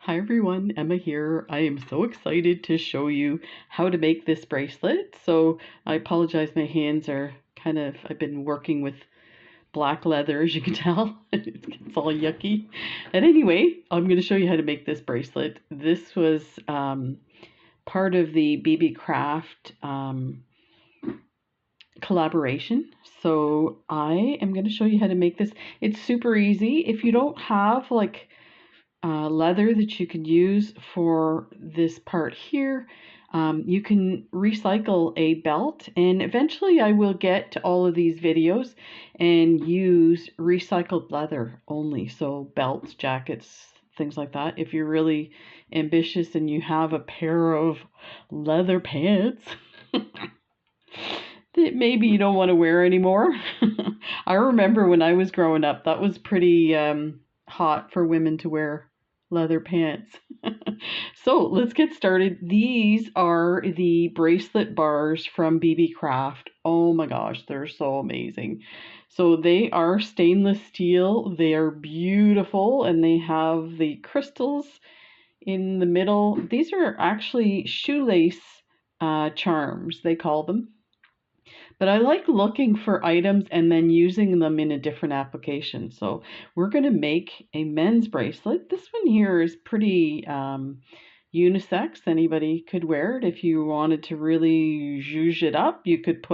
Hi everyone, Emma here. I am so excited to show you how to make this bracelet. So I apologize, my hands are I've been working with black leather, as you can tell. It's all yucky. And anyway, I'm going to show you how to make this bracelet. This was part of the Beebeecraft collaboration. So I am going to show you how to make this. It's super easy. If you don't have leather that you could use for this part here, you can recycle a belt, and eventually I will get to all of these videos and use recycled leather only, so belts, jackets, things like that. If you're really ambitious and you have a pair of leather pants that maybe you don't want to wear anymore. I remember when I was growing up, that was pretty hot for women to wear leather pants. So let's get started. These are the bracelet bars from Beebeecraft. Oh my gosh, they're so amazing. So they are stainless steel. They are beautiful, and they have the crystals in the middle. These are actually shoelace charms, they call them. But I like looking for items and then using them in a different application. So we're going to make a men's bracelet. This one here is pretty unisex. Anybody could wear it. If you wanted to really zhuzh it up, you could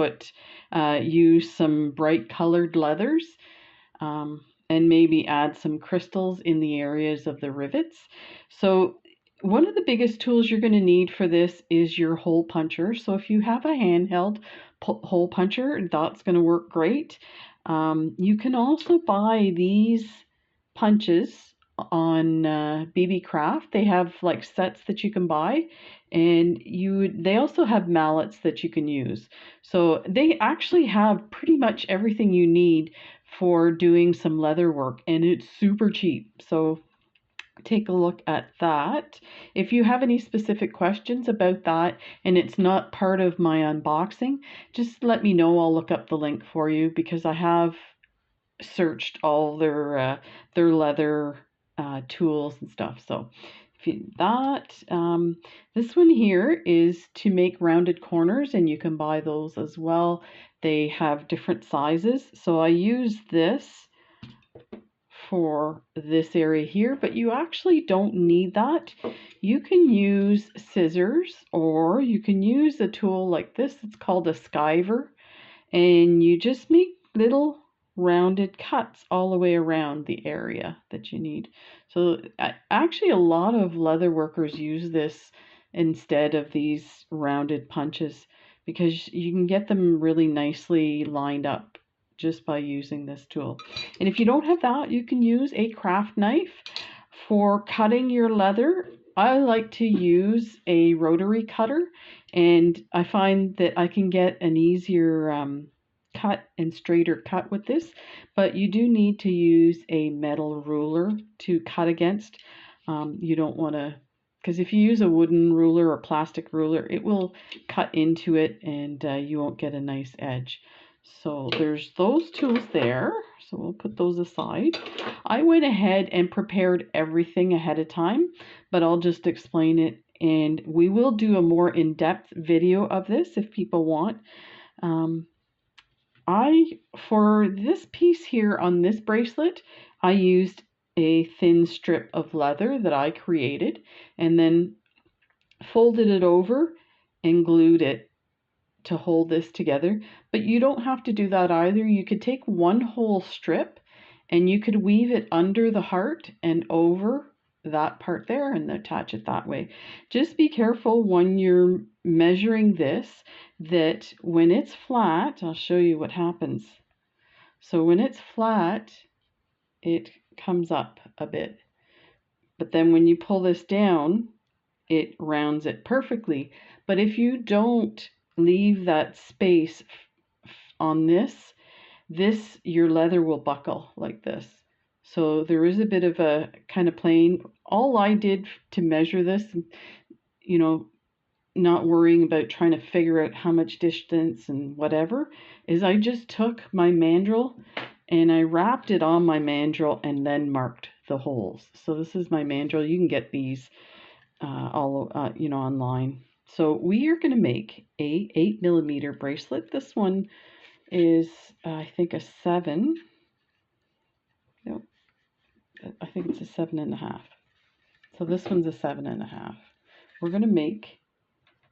use some bright colored leathers, and maybe add some crystals in the areas of the rivets. So one of the biggest tools you're going to need for this is your hole puncher. So if you have a handheld hole puncher, that's going to work great. You can also buy these punches on Beebeecraft. They have like sets that you can buy, and they also have mallets that you can use. So they actually have pretty much everything you need for doing some leather work, and it's super cheap. So take a look at that. If you have any specific questions about that and it's not part of my unboxing, just let me know. I'll look up the link for you, because I have searched all their leather tools and stuff. So this one here is to make rounded corners, and you can buy those as well. They have different sizes. So I use this for this area here, but you actually don't need that. You can use scissors, or you can use a tool like this. It's called a skiver, and you just make little rounded cuts all the way around the area that you need. So actually a lot of leather workers use this instead of these rounded punches, because you can get them really nicely lined up just by using this tool. And if you don't have that, you can use a craft knife for cutting your leather. I like to use a rotary cutter, and I find that I can get an easier cut and straighter cut with this, but you do need to use a metal ruler to cut against. You don't want to, because if you use a wooden ruler or plastic ruler, it will cut into it, and you won't get a nice edge. So there's those tools there. So we'll put those aside. I went ahead and prepared everything ahead of time, but I'll just explain it, and we will do a more in-depth video of this if people want. For this piece here on this bracelet, I used a thin strip of leather that I created, and then folded it over and glued it to hold this together. But you don't have to do that either. You could take one whole strip and you could weave it under the heart and over that part there and attach it that way. Just be careful when you're measuring this, that when it's flat, I'll show you what happens. So when it's flat, it comes up a bit, but then when you pull this down, it rounds it perfectly. But if you don't leave that space on this, your leather will buckle like this. So there is a bit of a kind of playing. All I did to measure this, not worrying about trying to figure out how much distance and whatever, is I just took my mandrel and I wrapped it on my mandrel and then marked the holes. So this is my mandrel. You can get these you know, online. So we are going to make a 8mm bracelet. This one is I think a 7. No, I think it's a 7.5. So this one's a 7.5. We're going to make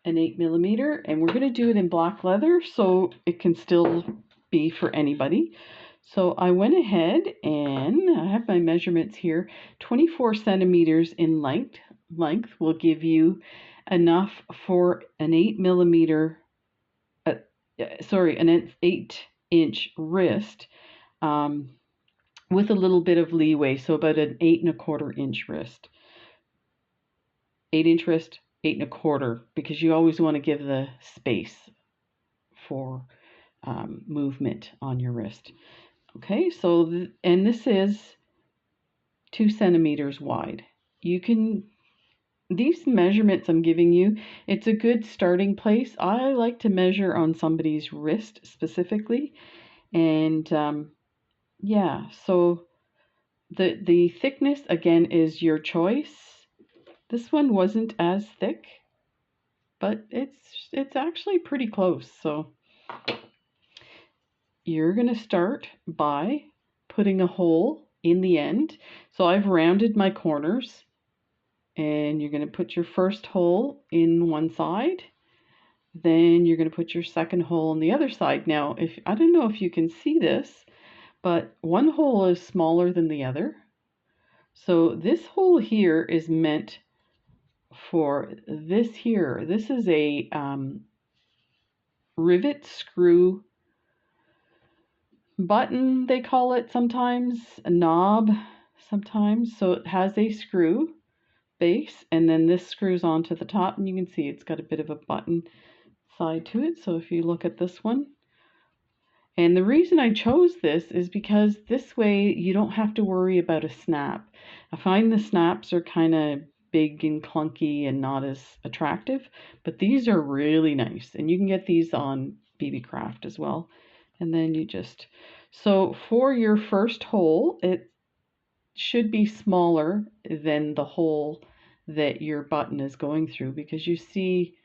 an 8mm, and we're going to do it in black leather so it can still be for anybody. So I went ahead and I have my measurements here. 24 centimeters in length will give you enough for an 8mm, an 8-inch wrist, with a little bit of leeway, so about an 8.25-inch wrist. 8-inch wrist, 8.25, because you always want to give the space for movement on your wrist. Okay, so and this is 2 centimeters wide. You can, these measurements I'm giving you, it's a good starting place. I like to measure on somebody's wrist specifically, and yeah, so the thickness again is your choice. This one wasn't as thick, but it's actually pretty close. So you're going to start by putting a hole in the end. So I've rounded my corners, and you're going to put your first hole in one side. Then you're going to put your second hole on the other side. Now, I don't know if you can see this, but one hole is smaller than the other. So this hole here is meant for this here. This is a rivet screw button, they call it sometimes, a knob sometimes. So it has a screw base, and then this screws onto the top, and you can see it's got a bit of a button side to it. So if you look at this one, and the reason I chose this is because this way you don't have to worry about a snap. I find the snaps are kind of big and clunky and not as attractive, but these are really nice, and you can get these on Beebeecraft as well. And then you just, so for your first hole, it should be smaller than the hole that your button is going through, because you see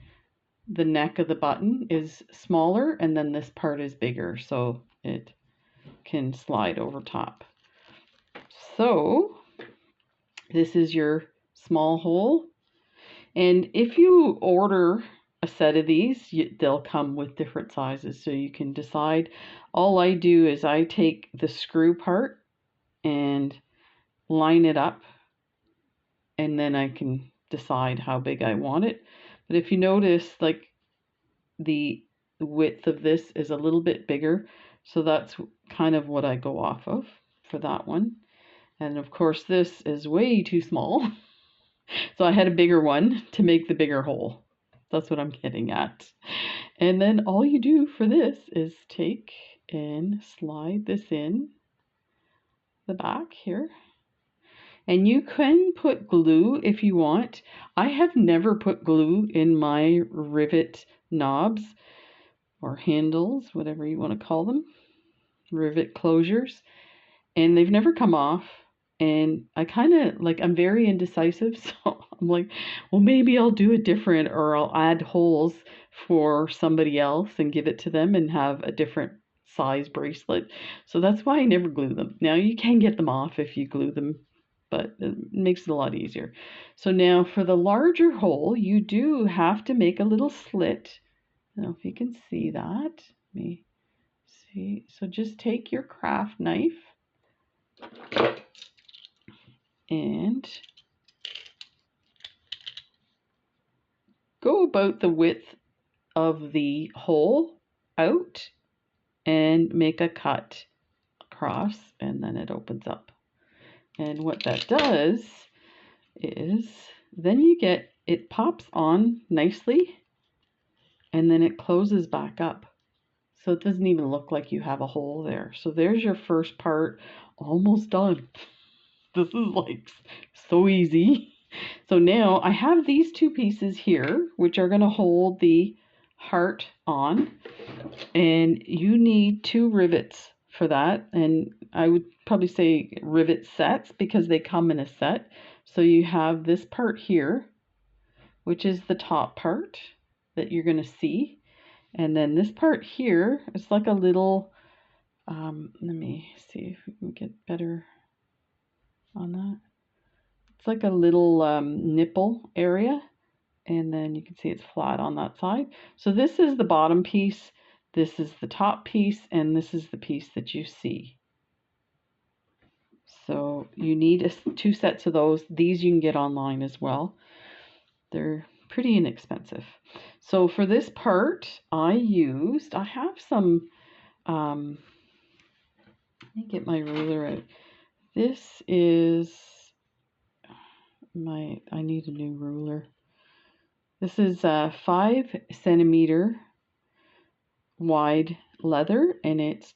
the neck of the button is smaller and then this part is bigger, so it can slide over top. So this is your small hole, and if you order a set of these, they'll come with different sizes, so you can decide. All I do is I take the screw part and line it up, and then I can decide how big I want it. But if you notice, like, the width of this is a little bit bigger, so that's kind of what I go off of for that one. And of course this is way too small, so I had a bigger one to make the bigger hole. That's what I'm getting at. And then all you do for this is take and slide this in the back here. And you can put glue if you want. I have never put glue in my rivet knobs or handles, whatever you want to call them, rivet closures, and they've never come off. And I kind of like, I'm very indecisive, so I'm like, well, maybe I'll do it different, or I'll add holes for somebody else and give it to them and have a different size bracelet. So that's why I never glue them. Now you can get them off if you glue them, but it makes it a lot easier. So now for the larger hole, you do have to make a little slit. I don't know if you can see that. Let me see. So just take your craft knife and go about the width of the hole out and make a cut across, and then it opens up. And what that does is then you get, it pops on nicely, and then it closes back up. So it doesn't even look like you have a hole there. So there's your first part, almost done. This is like so easy. So now I have these two pieces here, which are going to hold the heart on, and you need 2 rivets for that. And I would probably say rivet sets because they come in a set. So you have this part here, which is the top part that you're going to see. And then this part here is like a little, let me see if we can get better on that. It's like a little nipple area. And then you can see it's flat on that side. So this is the bottom piece, this is the top piece, and this is the piece that you see. So you need 2 sets of those. These you can get online as well. They're pretty inexpensive. So for this part, I have some, let me get my ruler out. This is I need a new ruler. This is a 5 centimeter wide leather, and it's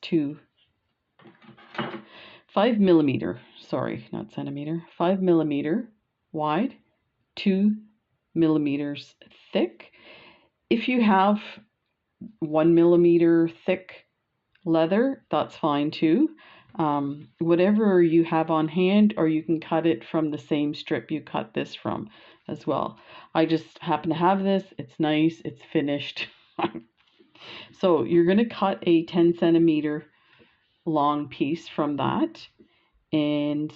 5 millimeter, sorry, not centimeter, 5 millimeter wide, 2 millimeters thick. If you have 1 millimeter thick leather, that's fine too. Whatever you have on hand, or you can cut it from the same strip you cut this from as well. I just happen to have this. It's nice. It's finished. So you're going to cut a 10 centimeter long piece from that. And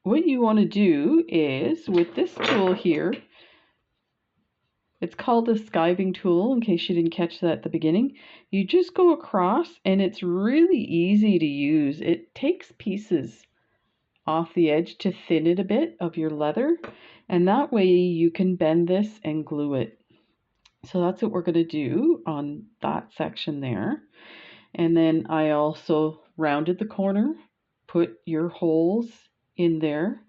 what you want to do is, with this tool here, it's called a skiving tool, in case you didn't catch that at the beginning. You just go across, and it's really easy to use. It takes pieces off the edge to thin it a bit of your leather, and that way you can bend this and glue it. So that's what we're going to do on that section there. And then I also rounded the corner, put your holes in there,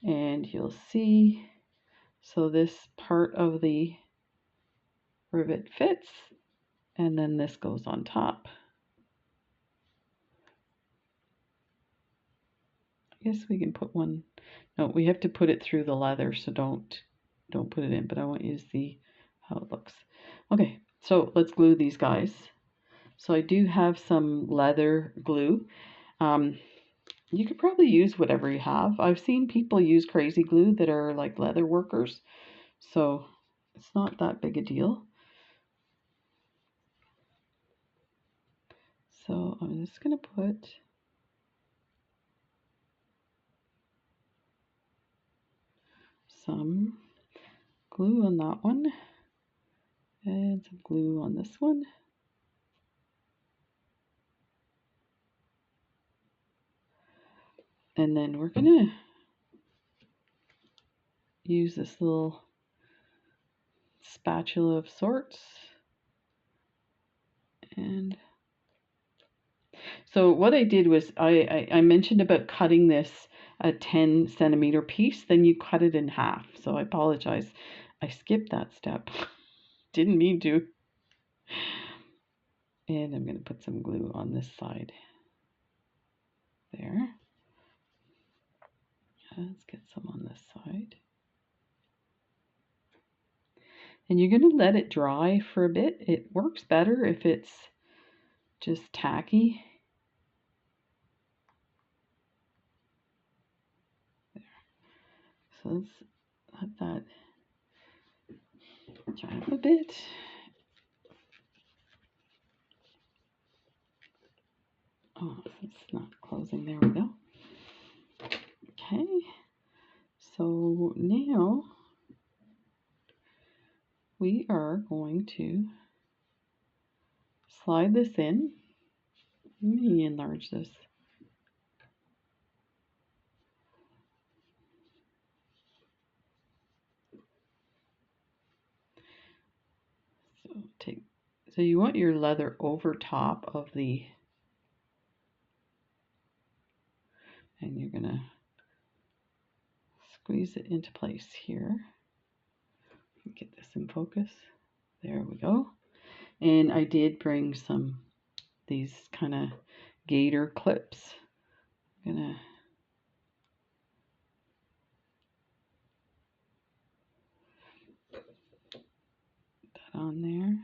and you'll see. So this part of the rivet fits, and then this goes on top. I guess we can put one. No, we have to put it through the leather, so don't put it in, but I want you to see how it looks. Okay, so let's glue these guys. So I do have some leather glue. You could probably use whatever you have. I've seen people use crazy glue that are like leather workers, so it's not that big a deal. So I'm just going to put some glue on that one and some glue on this one. And then we're going to use this little spatula of sorts. And so what I did was I mentioned about cutting this a 10 centimeter piece, then you cut it in half. So I apologize. I skipped that step. Didn't mean to. And I'm going to put some glue on this side. There. Let's get some on this side. And you're going to let it dry for a bit. It works better if it's just tacky. There. So let's let that dry up a bit. Oh, it's not closing. There we go. Okay. So now we are going to slide this in. Let me enlarge this. So you want your leather over top of the, and you're gonna squeeze it into place here. Get this in focus. There we go. And I did bring some these kind of gator clips. I'm gonna put that on there.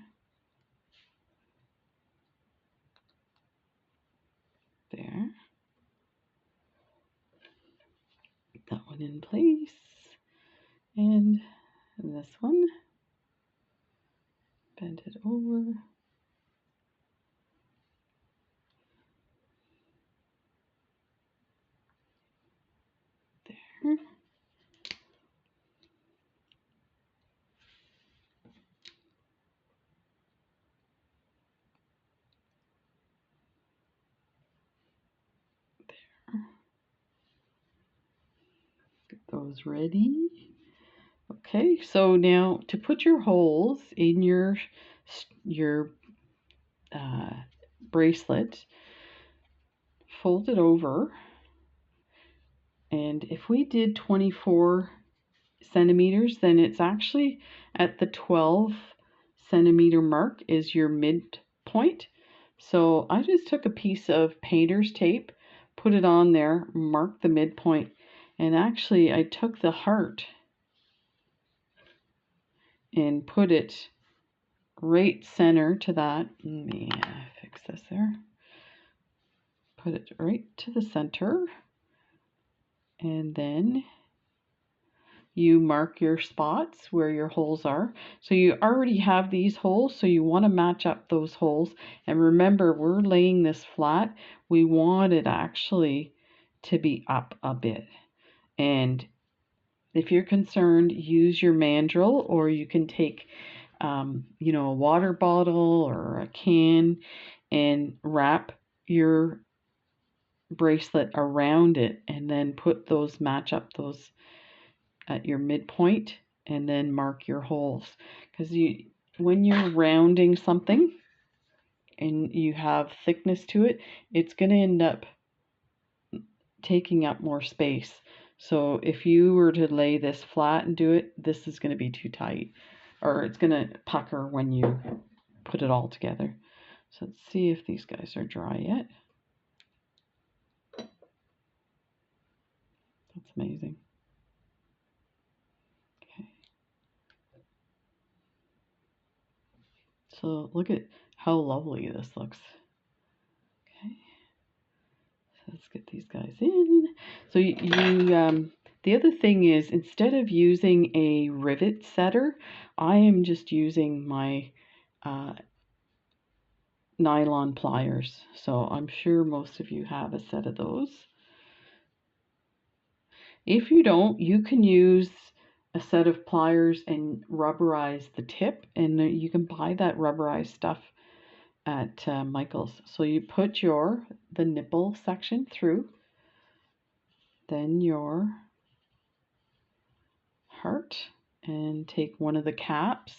There. one in place. And this one, bend it over. There. Get those ready. Okay, so now to put your holes in your bracelet, fold it over, and if we did 24 centimeters, then it's actually at the 12 centimeter mark is your midpoint. So I just took a piece of painter's tape, put it on there, marked the midpoint, and actually I took the heart and put it right center to that. Let me fix this there. Put it right to the center, and then you mark your spots where your holes are. So you already have these holes, so you want to match up those holes. And remember, we're laying this flat. We want it actually to be up a bit. And if you're concerned, use your mandrel, or you can take you know, a water bottle or a can and wrap your bracelet around it, and then put those, match up those at your midpoint, and then mark your holes. Because when you're rounding something and you have thickness to it, it's going to end up taking up more space. So if you were to lay this flat and do it, this is going to be too tight, or it's going to pucker when you put it all together. So let's see if these guys are dry yet. That's amazing. Okay. So look at how lovely this looks. Okay. So let's get these guys in. So the other thing is, instead of using a rivet setter, I am just using my nylon pliers. So I'm sure most of you have a set of those. If you don't, you can use a set of pliers and rubberize the tip, and you can buy that rubberized stuff at Michael's. So you put the nipple section through, then your heart, and take one of the caps,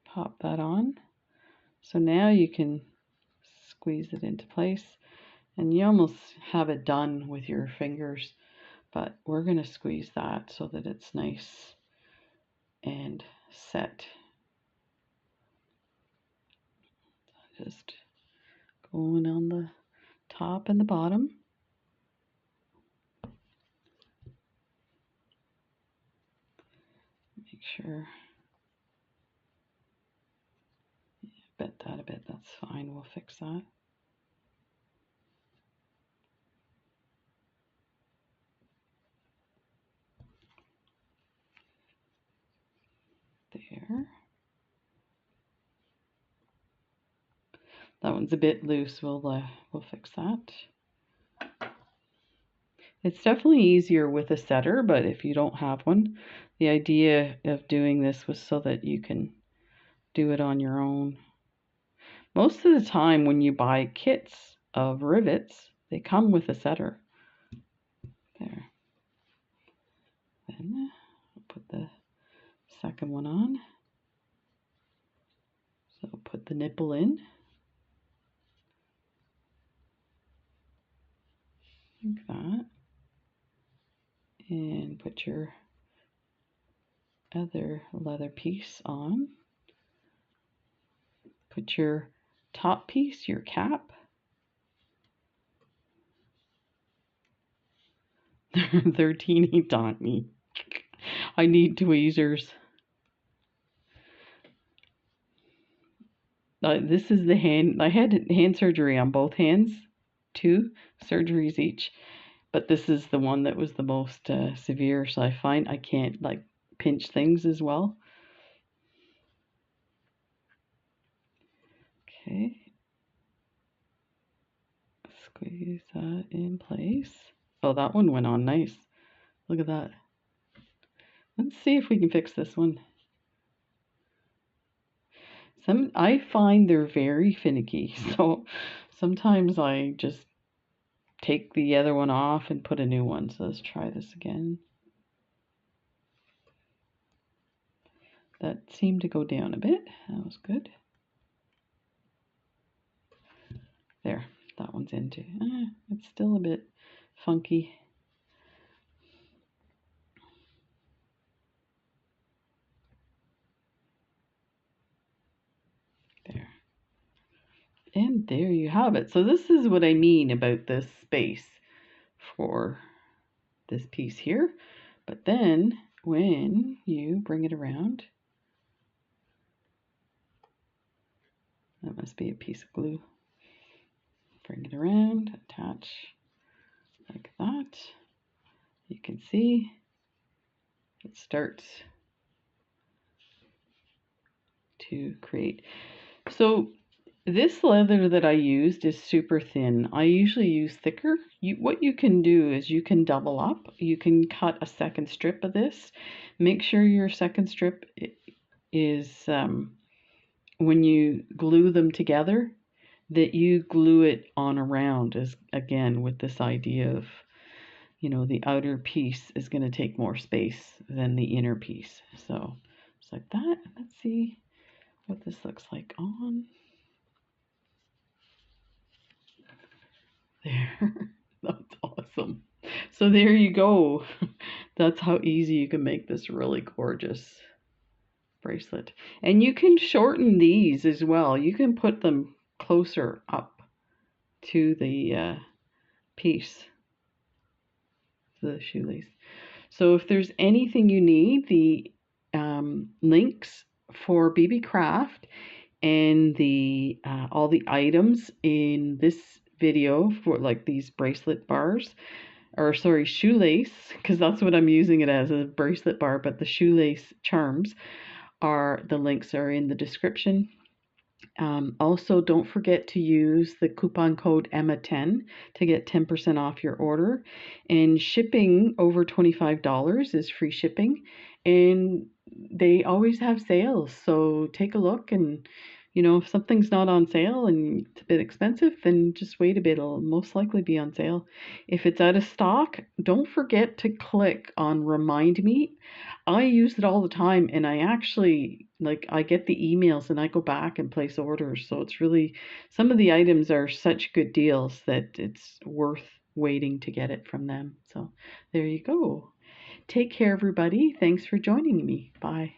pop that on. So now you can squeeze it into place, and you almost have it done with your fingers, but we're going to squeeze that so that it's nice and set. Just going on the top and the bottom. Make sure, bend that a bit, that's fine, we'll fix that. There. That one's a bit loose, we'll fix that. It's definitely easier with a setter, but if you don't have one, the idea of doing this was so that you can do it on your own. Most of the time when you buy kits of rivets, they come with a setter. There. Then I'll put the second one on. So put the nipple in. Like that. And put your other leather piece on. Put your top piece, your cap. 13 he taught me. I need tweezers. This is the hand. I had hand surgery on both hands, 2 surgeries each. but this is the one that was the most severe, so I find I can't like pinch things as well. Okay, squeeze that in place. Oh, that one went on nice. Look at that. Let's see if we can fix this one. I find they're very finicky, so sometimes I just take the other one off and put a new one. So let's try this again. That seemed to go down a bit. That was good. There, that one's into. It's still a bit funky. There. And there you have it. So this is what I mean about this space for this piece here. But then when you bring it around, that must be a piece of glue. Bring it around, attach like that. You can see it starts to create. So this leather that I used is super thin. I usually use thicker. What you can do is you can double up. You can cut a second strip of this. Make sure your second strip is, when you glue them together, that you glue it on around, as again with this idea of, you know, the outer piece is going to take more space than the inner piece. So it's like that. Let's see what this looks like on. There. That's awesome. So there you go. That's how easy you can make this really gorgeous bracelet. And you can shorten these as well. You can put them closer up to the piece, the shoelace. So if there's anything you need, the links for Beebeecraft and the all the items in this video for like these bracelet bars, or sorry, shoelace, because that's what I'm using it as, a bracelet bar, but the shoelace charms the links are in the description. Also, don't forget to use the coupon code EMMA10 to get 10% off your order. And shipping over $25 is free shipping. And they always have sales. So take a look, and you know, if something's not on sale and it's a bit expensive, then just wait a bit. It'll most likely be on sale. If it's out of stock, don't forget to click on Remind Me. I use it all the time, and I actually, like, I get the emails and I go back and place orders. So it's really, some of the items are such good deals that it's worth waiting to get it from them. So there you go. Take care, everybody. Thanks for joining me. Bye.